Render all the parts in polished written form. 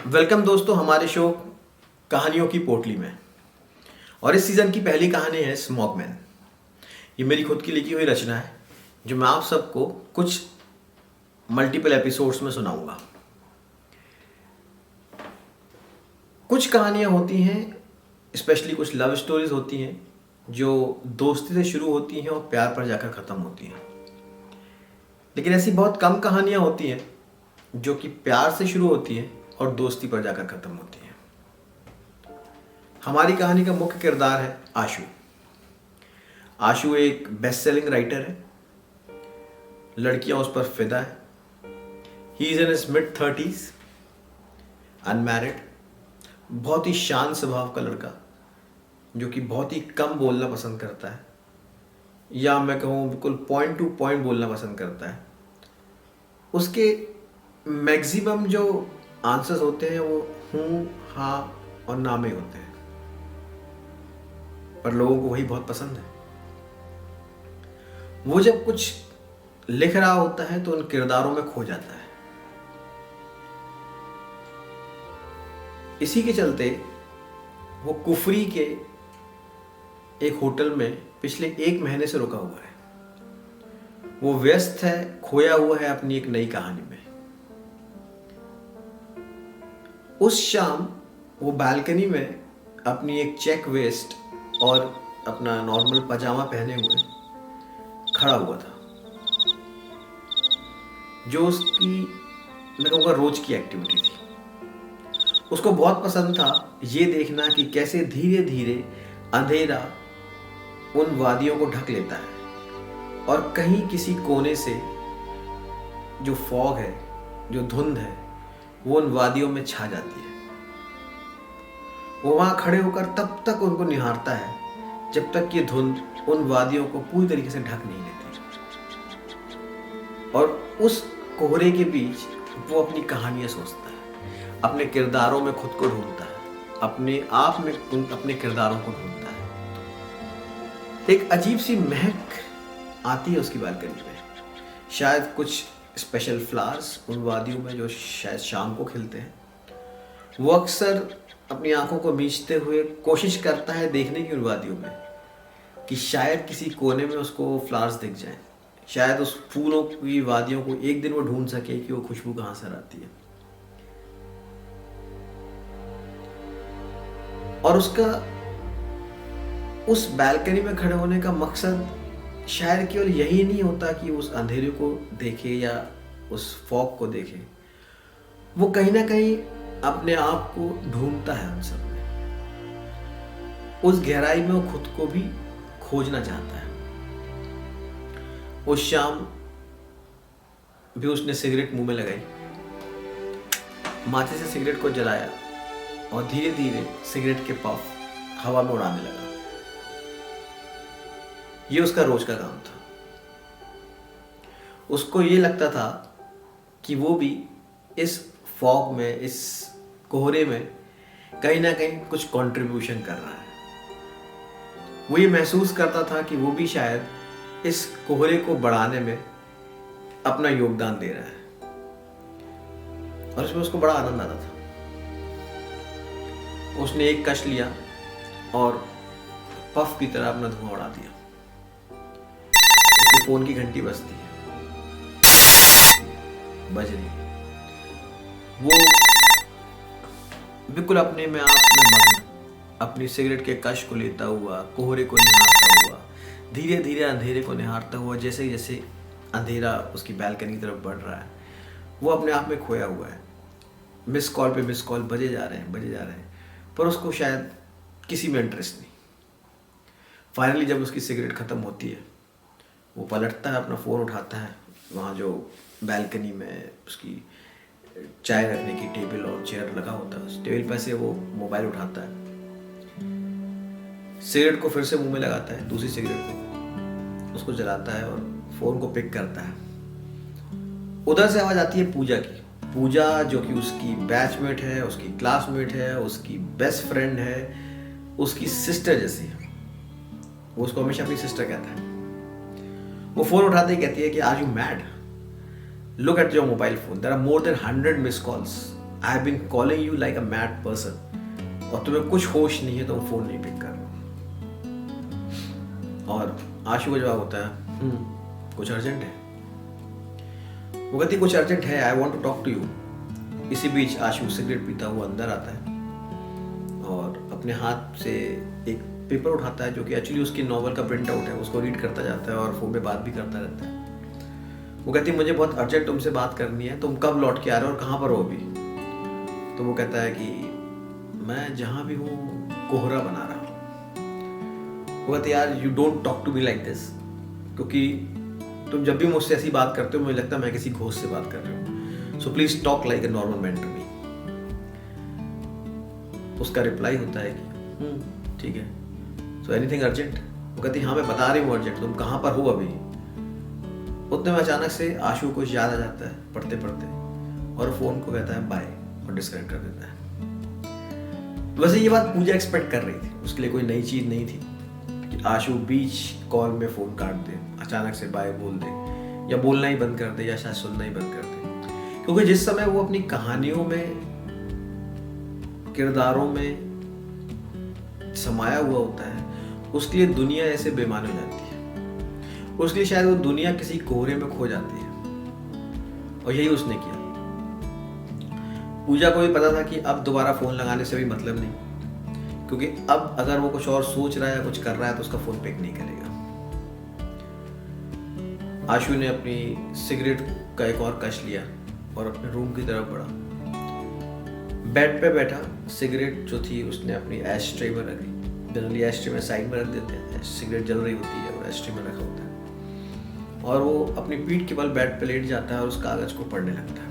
Welcome दोस्तों हमारे show कहानियों की पोटली में। और इस सीज़न की पहली कहानी है स्मॉगमैन। ये मेरी खुद की लिखी हुई रचना है जो मैं आप सबको कुछ मल्टीपल एपिसोड्स में सुनाऊंगा। कुछ कहानियाँ होती हैं, स्पेशली कुछ लव स्टोरीज होती हैं जो दोस्ती से शुरू होती हैं और प्यार पर जाकर ख़त्म होती हैं। लेकिन ऐसी बहुत कम कहानियाँ होती हैं जो कि प्यार से शुरू होती हैं और दोस्ती पर जाकर ख़त्म होती हैं। हमारी कहानी का मुख्य किरदार है आशु। आशु एक बेस्ट सेलिंग राइटर है। लड़कियां उस पर फिदा है। He is in his mid 30s, unmarried, बहुत ही शांत स्वभाव का लड़का जो कि बहुत ही कम बोलना पसंद करता है, या मैं कहूँ बिल्कुल पॉइंट टू पॉइंट बोलना पसंद करता है। उसके मैक्सिमम जो आंसर्स होते हैं वो हूँ, हाँ और ना में होते हैं, पर लोगों को वही बहुत पसंद है। वो जब कुछ लिख रहा होता है तो उन किरदारों में खो जाता है। इसी के चलते वो कुफरी के एक होटल में पिछले 1 महीने से रुका हुआ है। वो व्यस्त है, खोया हुआ है अपनी एक नई कहानी में। उस शाम वो बालकनी में अपनी एक चेक वेस्ट और अपना नॉर्मल पजामा पहने हुए खड़ा हुआ था, जो उसकी मैं कहूँगा रोज की एक्टिविटी थी। उसको बहुत पसंद था ये देखना कि कैसे धीरे धीरे अंधेरा उन वादियों को ढक लेता है और कहीं किसी कोने से जो फॉग है, जो धुंध है, वो उन वादियों में छा जाती है। वो वहां खड़े होकर तब तक उनको निहारता है जब तक ये धुंध उन वादियों को पूरी तरीके से ढक नहीं लेती। और उस कोहरे के बीच वो अपनी कहानियां सोचता है, अपने किरदारों में खुद को ढूंढता है, अपने आप में अपने किरदारों को ढूंढता है। एक अजीब सी महक आती है उसकी बालकनी में, शायद कुछ स्पेशल फ्लावर्स उन वादियों में जो शायद शाम को खिलते हैं। वो अक्सर अपनी आंखों को मीचते हुए कोशिश करता है देखने की उन वादियों में कि शायद किसी कोने में उसको फ्लावर्स दिख जाएं। शायद उस फूलों की वादियों को एक दिन वो ढूंढ सके कि वो खुशबू कहाँ से आती है। और उसका उस बालकनी में खड़े होने का मकसद शायद केवल यही नहीं होता कि उस अंधेरे को देखे या उस फॉग को देखे। वो कहीं ना कहीं अपने आप को ढूंढता है उन सब में। उस गहराई में वो खुद को भी खोजना चाहता है। उस शाम भी उसने सिगरेट मुंह में लगाई, माथे से सिगरेट को जलाया और धीरे धीरे सिगरेट के पफ हवा में उड़ाने लगा। ये उसका रोज का काम था। उसको ये लगता था कि वो भी इस फॉग में, इस कोहरे में कहीं ना कहीं कुछ कंट्रीब्यूशन कर रहा है। वो ये महसूस करता था कि वो भी शायद इस कोहरे को बढ़ाने में अपना योगदान दे रहा है, और इसमें उसको बड़ा आनंद आता था। उसने एक कश लिया और पफ की तरह अपना धुआं उड़ा दिया। उसके फोन की घंटी बजती है, बज रही। वो बिल्कुल अपने में आप में मग्न, अपनी सिगरेट के कश को लेता हुआ, कोहरे को निहारता हुआ, धीरे धीरे अंधेरे को निहारता हुआ, जैसे जैसे अंधेरा उसकी बालकनी की तरफ बढ़ रहा है, वो अपने आप में खोया हुआ है। मिस कॉल पे मिस कॉल बजे जा रहे हैं, पर उसको शायद किसी में इंटरेस्ट नहीं। फाइनली जब उसकी सिगरेट ख़त्म होती है, वो पलटता है, अपना फ़ोन उठाता है। वहाँ जो बालकनी में उसकी चाय रखने की टेबल और चेयर लगा होता है, उस टेबल पर से वो मोबाइल उठाता है, सिगरेट को फिर से मुंह में लगाता है, दूसरी सिगरेट को उसको जलाता है और फ़ोन को पिक करता है। उधर से आवाज़ आती है पूजा की। पूजा जो कि उसकी बैचमेट है, उसकी क्लासमेट है, उसकी बेस्ट फ्रेंड है, उसकी सिस्टर जैसी है। वो उसको हमेशा अपनी सिस्टर कहता है। वो फ़ोन उठाते ही कहती है कि are you mad? Look at your mobile phone, there are more than 100 miss calls I have been calling you like a mad person और तुम्हें कुछ होश नहीं है, तुम फोन नहीं पिक कर रहे हो। और आशु का जवाब होता है कुछ अर्जेंट है। वो कहती कुछ अर्जेंट है, I want to talk to you. इसी बीच आशु सिगरेट पीता हुआ अंदर आता है और अपने हाथ से एक पेपर उठाता है जो कि एक्चुअली उसकी नॉवल का प्रिंट आउट है, उसको रीड करता जाता है और फोन पे बात भी करता रहता है। वो कहती मुझे बहुत अर्जेंट तुमसे बात करनी है, तुम कब लौट के आ रहे हो और कहाँ पर हो अभी? तो वो कहता है कि मैं जहाँ भी हूँ कोहरा बना रहा हूँ। वो कहती यार you don't talk to me like this, क्योंकि तुम जब भी मुझसे ऐसी बात करते हो मुझे लगता है मैं किसी घोस्ट से बात कर रही हूँ। So please talk like a normal man to me. उसका रिप्लाई होता है कि ठीक है, सो एनीथिंग अर्जेंट? वो कहती हाँ मैं बता रही हूँ अर्जेंट, तुम कहाँ पर हो अभी? उतने में अचानक से आशु को याद आ जाता है पढ़ते पढ़ते और फोन को कहता है बाय और डिस्कनेक्ट कर देता है। वैसे ये बात पूजा एक्सपेक्ट कर रही थी, उसके लिए कोई नई चीज नहीं थी कि आशु बीच कॉल में फोन काट दे, अचानक से बाय बोल दे या बोलना ही बंद कर दे या शायद सुनना ही बंद कर दे। क्योंकि जिस समय वो अपनी कहानियों में, किरदारों में समाया हुआ होता है, उसके लिए दुनिया ऐसे बेमान हो जाती है। उसके लिए शायद वो दुनिया किसी कोहरे में खो जाती है और यही उसने किया। पूजा को भी पता था कि अब दोबारा फोन लगाने से भी मतलब नहीं, क्योंकि अब अगर वो कुछ और सोच रहा है या कुछ कर रहा है तो उसका फोन पिक नहीं करेगा। आशु ने अपनी सिगरेट का एक और कश लिया और अपने रूम की तरफ बढ़ा। बेड पे बैठा सिगरेट जो थी उसने अपनी एश ट्रे में रखी। जनरली एश ट्रे में साइड में रख देते हैं, सिगरेट जल रही होती है और एश ट्रे में रखा होता है। और वो अपनी पीठ के बल बेड पे लेट जाता है और उस कागज को पढ़ने लगता है।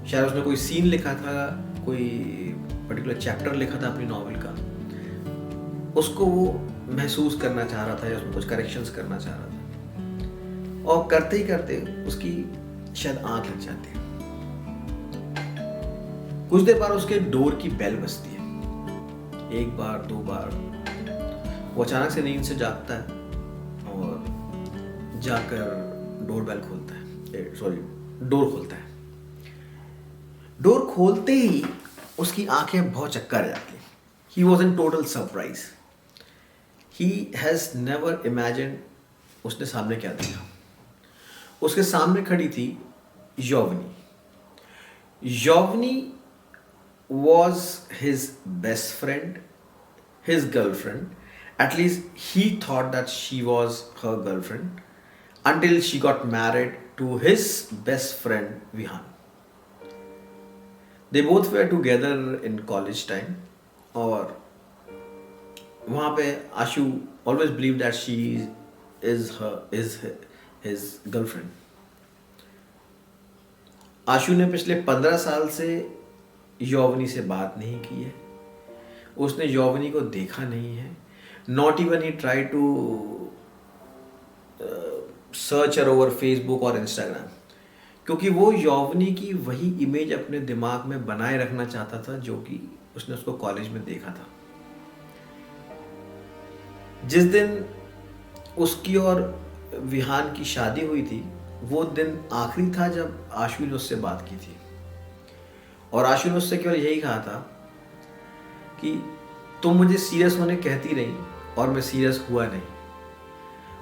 शायद उसने कोई सीन लिखा था, कोई पर्टिकुलर चैप्टर लिखा था अपनी नॉवेल का, उसको वो महसूस करना चाह रहा था या उसमें कुछ करेक्शंस करना चाह रहा था। और करते ही करते उसकी शायद आंख लग जाती है। कुछ देर बाद उसके डोर की बेल बजती है, एक बार दो बार। वो अचानक से नींद से जागता है और जाकर डोर खोलता है। डोर खोलते ही उसकी आंखें बहुत चक्कर जाती हैं। He was in total surprise. He has never imagined उसने सामने क्या देखा। उसके सामने खड़ी थी यौवनी। यौवनी was his best friend, his girlfriend. At least he thought that she was her girlfriend until she got married to his best friend Vihan. They both were together in college time और वहाँ पे आशु always believed that she is his girlfriend. आशु ने पिछले 15 साल से यौवनी से बात नहीं की है, उसने यौवनी को देखा नहीं है, not even he try to search her over Facebook और इंस्टाग्राम, क्योंकि वो यौवनी की वही इमेज अपने दिमाग में बनाए रखना चाहता था जो कि उसने उसको कॉलेज में देखा था। जिस दिन उसकी और विहान की शादी हुई थी वो दिन आखिरी था जब आशु ने उससे बात की थी और आशु ने उससे केवल यही कहा था कि तुम मुझे सीरियस होने कहती रही और मैं सीरियस हुआ नहीं,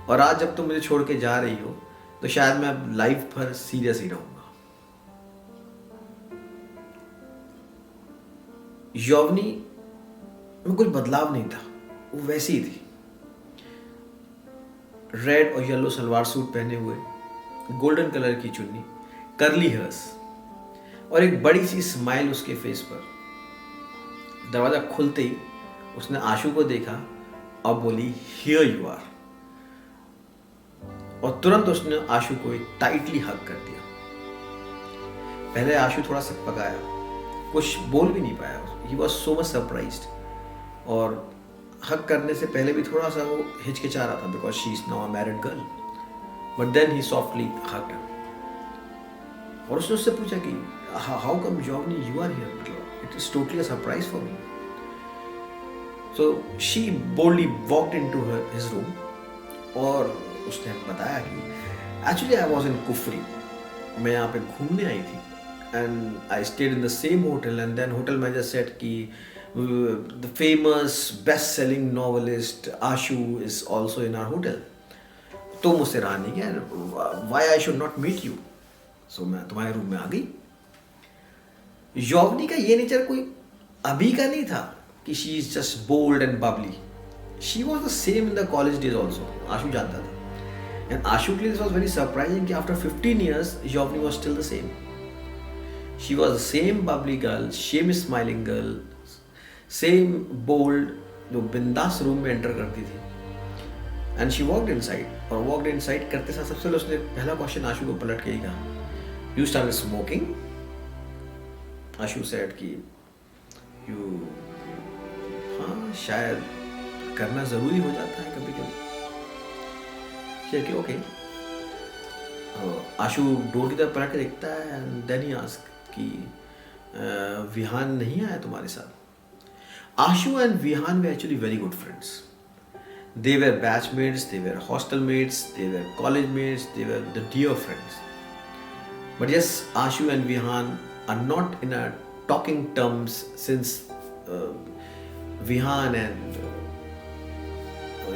और आज जब तुम मुझे छोड़ के जा रही हो तो शायद मैं अब लाइफ भर सीरियस ही रहूंगा। यौवनी में कुछ बदलाव नहीं था, वो वैसी ही थी। रेड और येलो सलवार सूट पहने हुए, गोल्डन कलर की चुन्नी, कर्ली हेयर्स और एक बड़ी सी स्माइल उसके फेस पर। दरवाजा खुलते ही उसने आशु को देखा और बोली हियर यू आर, और तुरंत उसने आशु को एक टाइटली हग कर दिया। पहले आशु थोड़ा सा पकाया, कुछ बोल भी नहीं पाया, he was so much surprised, और हग करने से पहले भी थोड़ा सा वो हिचकिचा रहा था because she is now a married girl, but then he softly hugged her. और उसने उससे पूछा कि how come Yauvani you are here, मतलब it is totally a surprise for me. So she boldly walked into his room और उसने बताया कि actually I was in Kufri, मैं यहाँ पे घूमने आई थी and I stayed in the same hotel, and then hotel manager said ki the famous best-selling novelist Ashu is also in our hotel. तो मुझसे रहा नहीं गया, why I should not meet you. So मैं तुम्हारे रूम में आ गई. यौवनी का ये नेचर कोई अभी का नहीं था कि she is just bold and bubbly. She was the same in the college days also. आशु जानता था. And Ashu के लिए this was very surprising कि after 15 years, Yovni was still the same. She was the same bubbly girl, same smiling girl, same bold, जो बिंदास room में enter करती थी. And she walked inside. और walked inside करते साथ सबसे पहले उसने पहला क्वेश्चन आशु को पलट के ही कहा, You started smoking? Ashu said कि you हाँ शायद करना ज़रूरी हो जाता है कभी कभी. कि ओके. आशु डोर की तरफ पलट के देखता है एंड देन ही आस्क कि विहान नहीं आया तुम्हारे साथ. Ashu and Vihaan they actually very good friends. They were batchmates, they were hostel mates, they were college mates, they were the dear friends. But yes, Ashu and Vihaan are not in a talking terms since Vihaan and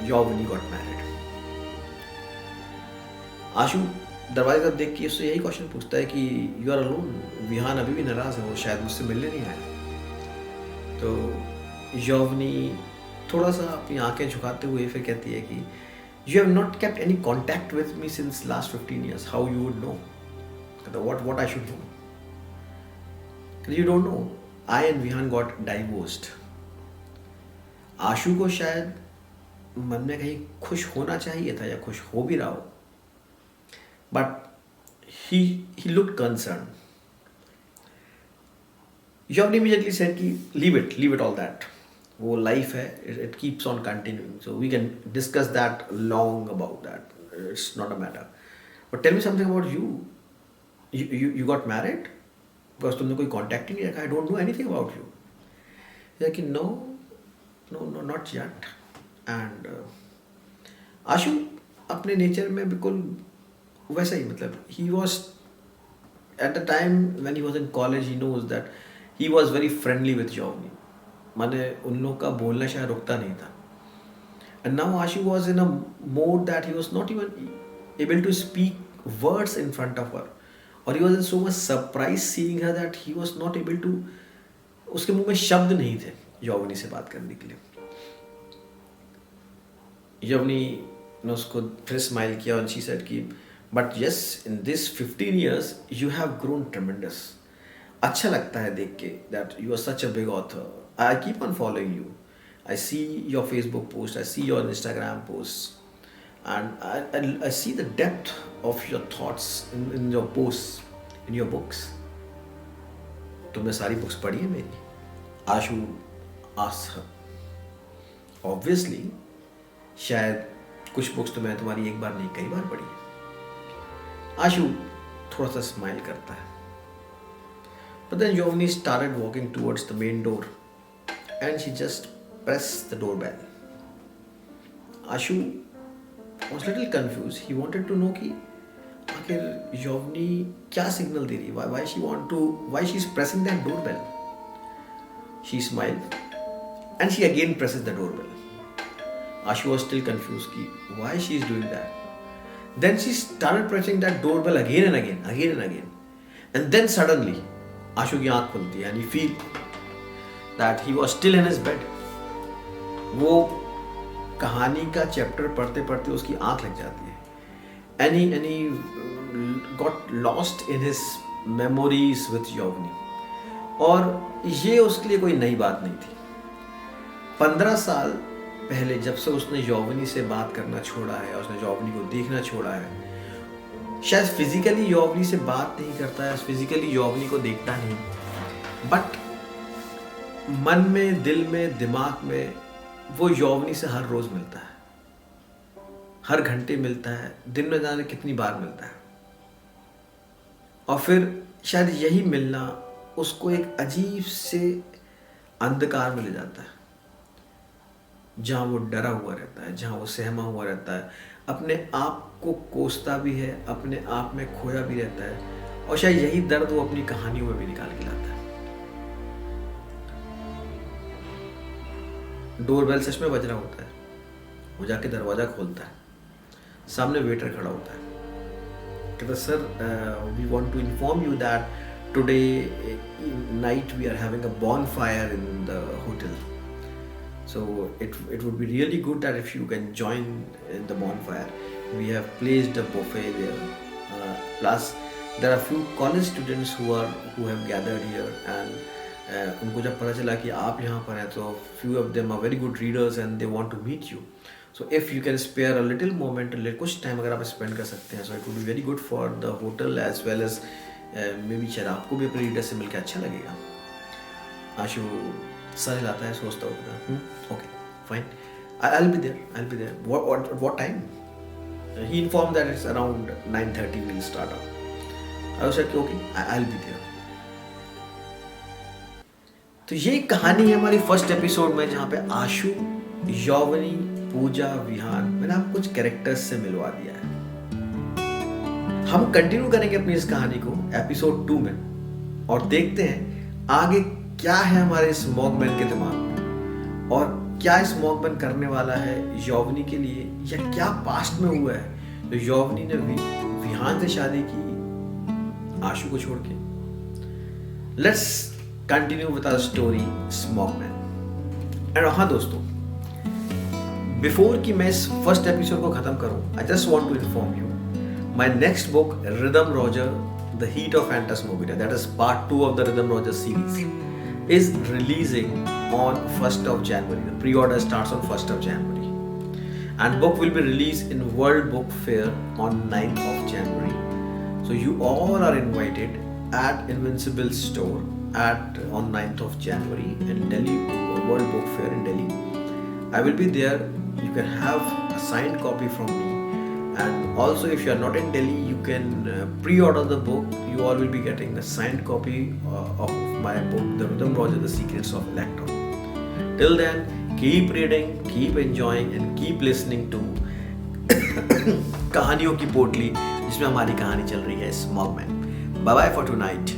Yauvani got married. Ashu दरवाजे तरफ देख के उससे यही question पूछता है कि you are alone. Vihaan अभी भी नाराज है, वो शायद मुझसे मिलने नहीं आया. तो यौवनी थोड़ा सा अपनी आंखें झुकाते हुए फिर कहती है कि you have not kept any contact with me since last 15 years. How you would know? What I should know? You don't know, I and Vihaan got divorced. Ashu को शायद मन में कहीं खुश होना चाहिए था या खुश हो भी रहा हो, but he looked concerned. Yovni immediately said कि leave it all that. वो life है, it keeps on continuing. So we can discuss that long about that. It's not a matter. But tell me something about you. You got married? Because तुमने कोई contact ही नहीं रखा. I don't know anything about you. He's like no, not yet. And आशु अपने nature में बिल्कुल वैसा ही, मतलब he was at the time when he was in college, he knows that he was very friendly with Yovni. माने उन लोग का बोलना शायद रुकता नहीं था. And now Ashu was in a mode that he was not even able to speak words in front of her, or he was in so much surprise seeing her that he was not able to, उसके मुंह में शब्द नहीं थे यौवनी से बात करने के लिए. यौवनी ने उसको फिर स्माइल किया और she said कि But yes, in this 15 years, you have grown tremendous. अच्छा लगता है देख के that you are such a big author. I keep on following you. I see your Facebook posts, I see your Instagram posts, and I see the depth of your thoughts in your posts, in your books. तुमने सारी books पढ़ी है मेरी? आशु asked her. Obviously, शायद कुछ books तो मैं तुम्हारी एक बार नहीं कई बार पढ़ी है. आशु थोड़ा सा स्माइल करता है. But then Yovni started walking towards the main door and she just pressed the doorbell. Ashu was little confused. He wanted to know कि आखिर Yovni क्या सिग्नल दे रही है? Why she's pressing that doorbell? She smiled and she again presses the doorbell. Ashu was still confused कि why she is doing that. Then she started pressing that doorbell again and again. And then suddenly, Ashu की आँख खुलती है and he feel that he was still in his bed. वो कहानी का chapter पढ़ते पढ़ते उसकी आँख लग जाती है. And he got lost in his memories with Yovni. और ये उसके लिए कोई नई बात नहीं थी. 15 साल पहले जब से उसने यौवनी से बात करना छोड़ा है, उसने यौवनी को देखना छोड़ा है, शायद फिजिकली यौवनी से बात नहीं करता है, फिजिकली यौवनी को देखता नहीं, बट मन में, दिल में, दिमाग में वो यौवनी से हर रोज मिलता है, हर घंटे मिलता है, दिन में जाने कितनी बार मिलता है. और फिर शायद यही मिलना उसको एक अजीब से अंधकार में ले जाता है, जहाँ वो डरा हुआ रहता है, जहाँ वो सहमा हुआ रहता है, अपने आप को कोसता भी है, अपने आप में खोया भी रहता है, और शायद यही दर्द वो अपनी कहानियों में भी निकाल के लाता है। डोरबेल सच में बज रहा होता है, वो जाके दरवाजा खोलता है, सामने वेटर खड़ा होता है, कहता sir we want to inform you that today night we are having a bonfire in the hotel, so it would be really good that if you can join in the bonfire. We have placed a buffet there, plus there are few college students who have gathered here, and उनको जब पता चला कि आप यहाँ पर हैं तो few of them are very good readers and they want to meet you. So if you can spare a little moment, कुछ टाइम अगर आप स्पेंड कर सकते हैं, so it would be very good for the hotel as well as maybe शायद आपको भी अपने रीडर से मिलकर अच्छा लगेगा। आशु सर हिलाता है, सोचता होगा okay fine, I'll be there. What time? He informed that it's around 9:30 we'll start up. I was like okay, I'll be there. तो ये कहानी है हमारी फर्स्ट एपिसोड में, जहाँ पे आशु, यौवनी, पूजा, विहान, मैंने आपको कुछ कैरेक्टर्स से मिलवा दिया है। हम कंटिन्यू करेंगे अपनी इस कहानी को एपिसोड 2 में और देखते हैं आगे क्या है हमारे स्मॉगमैन के दिमाग में, और क्या स्मॉगमैन करने वाला है यौवनी के लिए, या क्या पास्ट में हुआ है तो यौवनी ने विहान से शादी की आशु को छोड़ के। Let's continue with our story Smogman. And हाँ दोस्तों, बिफोर कि मैं इस फर्स्ट एपिसोड को खत्म करूं, I just want to inform you my next book Rhythm Roger the heat of phantasmagoria, that is part 2 of the Rhythm Roger series, is releasing on 1st of January. The pre-order starts on 1st of January. And book will be released in World Book Fair on 9th of January. So you all are invited at Invincible Store on 9th of January in Delhi, World Book Fair in Delhi. I will be there. You can have a signed copy from me. And also if you are not in Delhi, you can pre-order the book. You all will be getting a signed copy of my book, The Rhythm Roger, The Secrets of Electron. Till then, keep reading, keep enjoying and keep listening to कहानियों की पोटली, जिसमें हमारी कहानी चल रही है स्मॉगमैन। Bye bye for tonight.